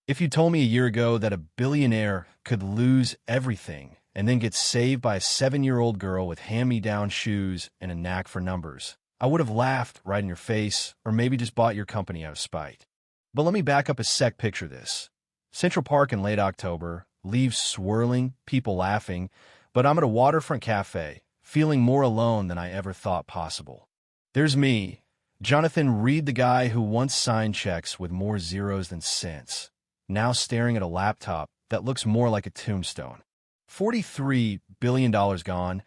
If you told me a year ago that a billionaire could lose everything and then get saved by a 7-year-old girl with hand-me-down shoes and a knack for numbers, I would have laughed right in your face or maybe just bought your company out of spite. But let me back up a sec. Picture this. Central Park in late October, leaves swirling, people laughing, but I'm at a waterfront cafe, feeling more alone than I ever thought possible. There's me, Jonathan Reed, the guy who once signed checks with more zeros than cents, now staring at a laptop that looks more like a tombstone. $43 billion gone,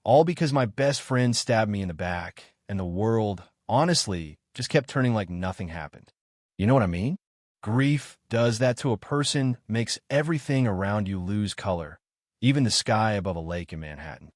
all because my best friend stabbed me in the back, and the world, honestly, just kept turning like nothing happened. You know what I mean? Grief does that to a person, makes everything around you lose color, even the sky above a lake in Manhattan.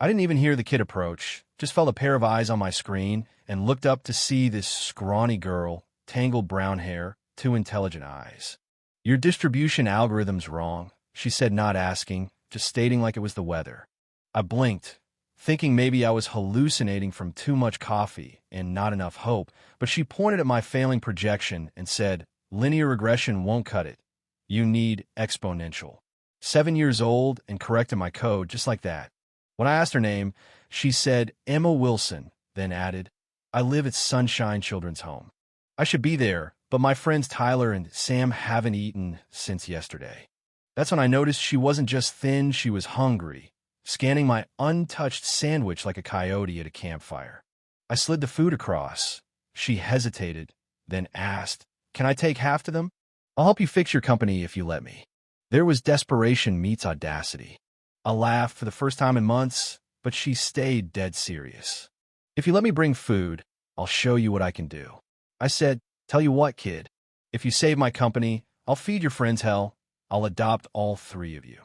I didn't even hear the kid approach, just felt a pair of eyes on my screen and looked up to see this scrawny girl, tangled brown hair, 2 intelligent eyes. "Your distribution algorithm's wrong," she said, not asking, just stating like it was the weather. I blinked, thinking maybe I was hallucinating from too much coffee and not enough hope, but she pointed at my failing projection and said, "Linear regression won't cut it. You need exponential." 7 years old and corrected my code just like that. When I asked her name, she said Emma Wilson, then added, "I live at Sunshine Children's Home. I should be there, but my friends Tyler and Sam haven't eaten since yesterday." That's when I noticed she wasn't just thin, she was hungry, scanning my untouched sandwich like a coyote at a campfire. I slid the food across. She hesitated, then asked, "Can I take half to them? I'll help you fix your company if you let me." There was desperation meets audacity. I laughed for the first time in months, but she stayed dead serious. "If you let me bring food, I'll show you what I can do." I said, "Tell you what, kid, if you save my company, I'll feed your friends hell. I'll adopt all 3 of you."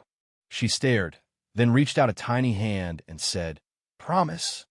She stared, then reached out a tiny hand and said, "Promise."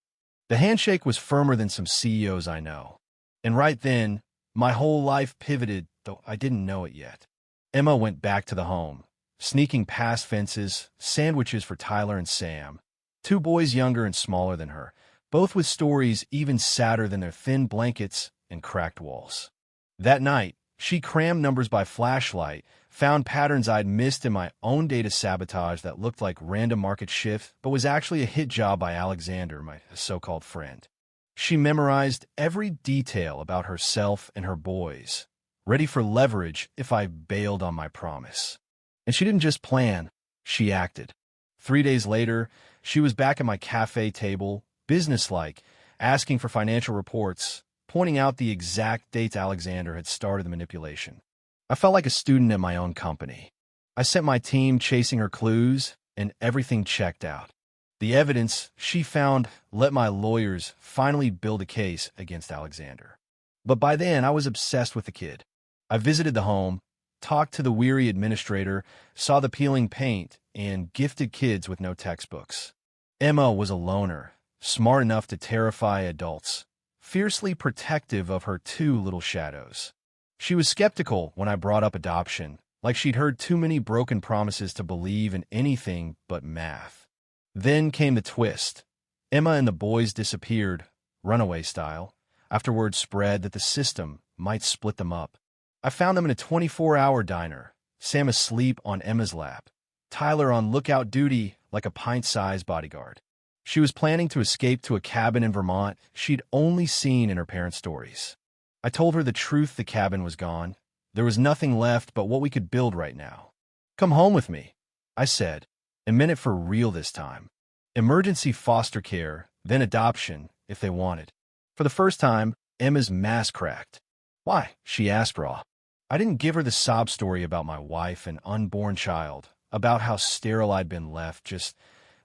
The handshake was firmer than some CEOs I know. And right then, my whole life pivoted, though I didn't know it yet. Emma went back to the home, sneaking past fences, sandwiches for Tyler and Sam, 2 boys younger and smaller than her, both with stories even sadder than their thin blankets and cracked walls. That night, she crammed numbers by flashlight, found patterns I'd missed in my own data sabotage that looked like random market shift, but was actually a hit job by Alexander, my so-called friend. She memorized every detail about herself and her boys, ready for leverage if I bailed on my promise. And she didn't just plan, she acted. 3 days later, she was back at my cafe table, businesslike, asking for financial reports, pointing out the exact dates Alexander had started the manipulation. I felt like a student at my own company. I sent my team chasing her clues, and everything checked out. The evidence she found let my lawyers finally build a case against Alexander. But by then, I was obsessed with the kid. I visited the home, talked to the weary administrator, saw the peeling paint, and gifted kids with no textbooks. Emma was a loner, smart enough to terrify adults, fiercely protective of her 2 little shadows. She was skeptical when I brought up adoption, like she'd heard too many broken promises to believe in anything but math. Then came the twist. Emma and the boys disappeared, runaway style, after word spread that the system might split them up. I found them in a 24-hour diner, Sam asleep on Emma's lap, Tyler on lookout duty like a pint-sized bodyguard. She was planning to escape to a cabin in Vermont she'd only seen in her parents' stories. I told her the truth: the cabin was gone. There was nothing left but what we could build right now. "Come home with me," I said, and meant it for real this time. Emergency foster care, then adoption, if they wanted. For the first time, Emma's mask cracked. "Why?" she asked raw. I didn't give her the sob story about my wife and unborn child, about how sterile I'd been left, just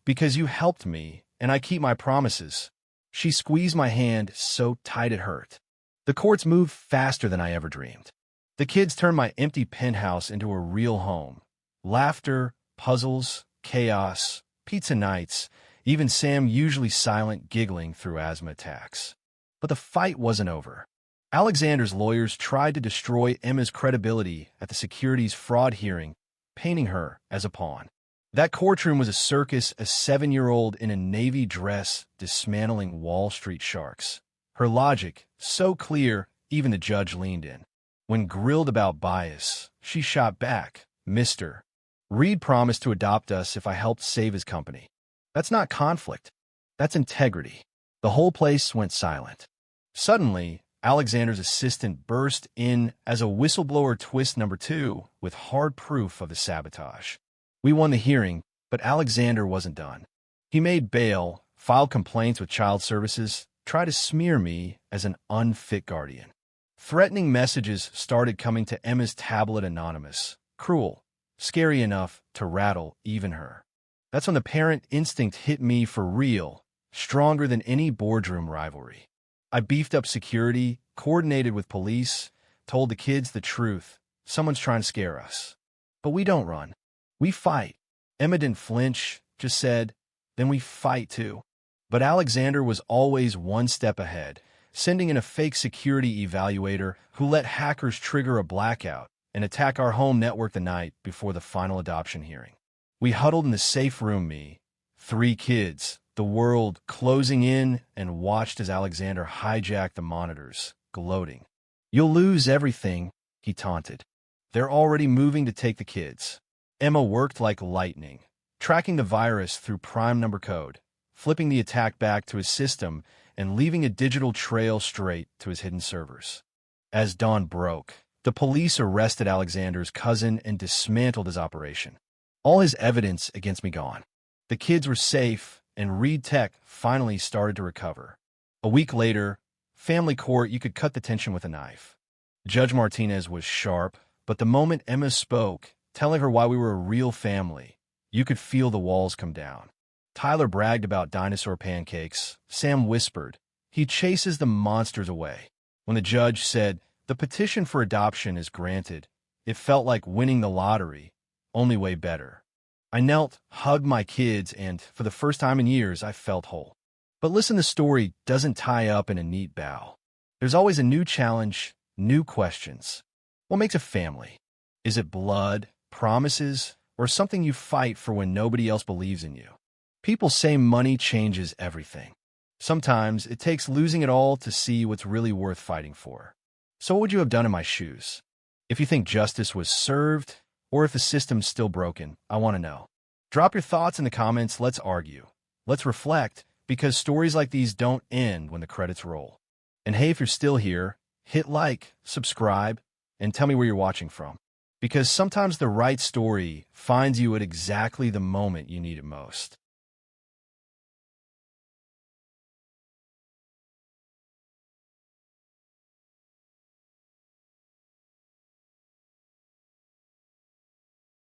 because you helped me and I keep my promises. She squeezed my hand so tight it hurt. The courts moved faster than I ever dreamed. The kids turned my empty penthouse into a real home. Laughter, puzzles, chaos, pizza nights, even Sam usually silent giggling through asthma attacks. But the fight wasn't over. Alexander's lawyers tried to destroy Emma's credibility at the securities fraud hearing, painting her as a pawn. That courtroom was a circus, a 7-year-old in a navy dress dismantling Wall Street sharks. Her logic, so clear, even the judge leaned in. When grilled about bias, she shot back, "Mister, Reed promised to adopt us if I helped save his company. That's not conflict. That's integrity." The whole place went silent. Suddenly, Alexander's assistant burst in as a whistleblower twist number 2 with hard proof of his sabotage. We won the hearing, but Alexander wasn't done. He made bail, filed complaints with child services, tried to smear me as an unfit guardian. Threatening messages started coming to Emma's tablet anonymous, cruel, scary enough to rattle even her. That's when the parent instinct hit me for real, stronger than any boardroom rivalry. I beefed up security, coordinated with police, told the kids the truth. Someone's trying to scare us. But we don't run. We fight. Emma didn't flinch, just said, "Then we fight too." But Alexander was always one step ahead, sending in a fake security evaluator who let hackers trigger a blackout and attack our home network the night before the final adoption hearing. We huddled in the safe room, me, 3 kids, the world closing in, and watched as Alexander hijacked the monitors, gloating. "You'll lose everything," he taunted. "They're already moving to take the kids." Emma worked like lightning, tracking the virus through prime number code, flipping the attack back to his system and leaving a digital trail straight to his hidden servers. As dawn broke, the police arrested Alexander's cousin and dismantled his operation. All his evidence against me gone. The kids were safe, and Reed Tech finally started to recover. A week later, family court, you could cut the tension with a knife. Judge Martinez was sharp, but the moment Emma spoke, telling her why we were a real family, you could feel the walls come down. Tyler bragged about dinosaur pancakes. Sam whispered, "He chases the monsters away." When the judge said, "The petition for adoption is granted," it felt like winning the lottery, only way better. I knelt, hugged my kids, and for the first time in years, I felt whole. But listen, the story doesn't tie up in a neat bow. There's always a new challenge, new questions. What makes a family? Is it blood, promises, or something you fight for when nobody else believes in you? People say money changes everything. Sometimes it takes losing it all to see what's really worth fighting for. So what would you have done in my shoes? If you think justice was served, or if the system's still broken, I want to know. Drop your thoughts in the comments. Let's argue. Let's reflect, because stories like these don't end when the credits roll. And hey, if you're still here, hit like, subscribe, and tell me where you're watching from. Because sometimes the right story finds you at exactly the moment you need it most.